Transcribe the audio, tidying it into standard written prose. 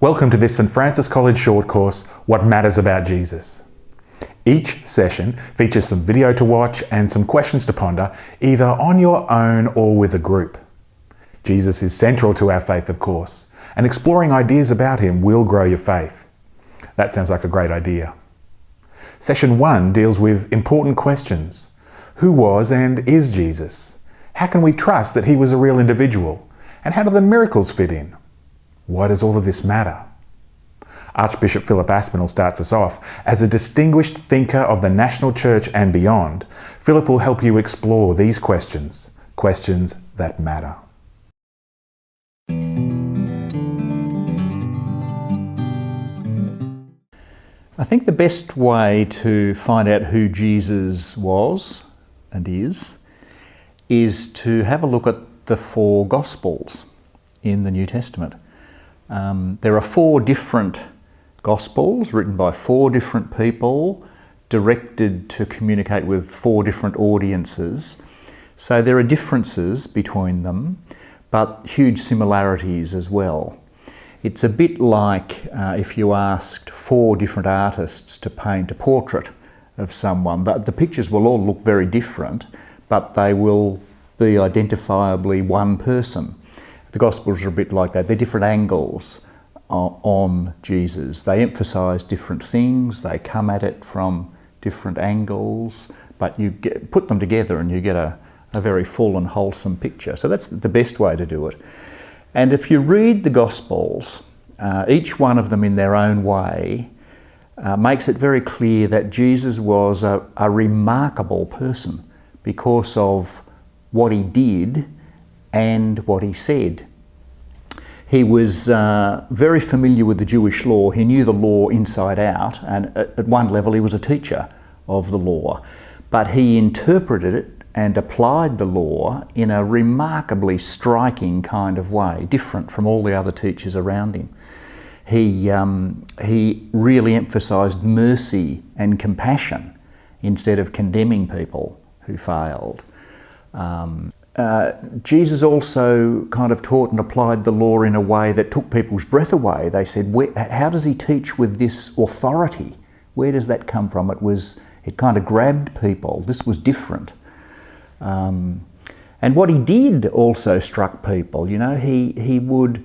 Welcome to this St Francis College short course, What Matters About Jesus. Each session features some video to watch and some questions to ponder, either on your own or with a group. Jesus is central to our faith, of course, and exploring ideas about him will grow your faith. That sounds like a great idea. Session 1 deals with important questions. Who was and is Jesus? How can we trust that he was a real individual? And how do the miracles fit in? Why does all of this matter? Archbishop Philip Aspinall starts us off. As a distinguished thinker of the national church and beyond, Philip will help you explore these questions, questions that matter. I think the best way to find out who Jesus was and is to have a look at the 4 Gospels in the New Testament. There are 4 different Gospels written by 4 different people, directed to communicate with 4 different audiences. So there are differences between them, but huge similarities as well. It's a bit like if you asked 4 different artists to paint a portrait of someone. The pictures will all look very different, but they will be identifiably one person. The Gospels are a bit like that. They're different angles on Jesus. They emphasise different things, they come at it from different angles, but you put them together and you get a very full and wholesome picture. So that's the best way to do it. And if you read the Gospels, each one of them in their own way makes it very clear that Jesus was a remarkable person because of what he did and what he said. He was very familiar with the Jewish law. He knew the law inside out, and at one level he was a teacher of the law. But he interpreted it and applied the law in a remarkably striking kind of way, different from all the other teachers around him. He really emphasised mercy and compassion instead of condemning people who failed. Jesus also kind of taught and applied the law in a way that took people's breath away. They said, how does he teach with this authority? Where does that come from? It kind of grabbed people. This was different. And what he did also struck people. You know, he would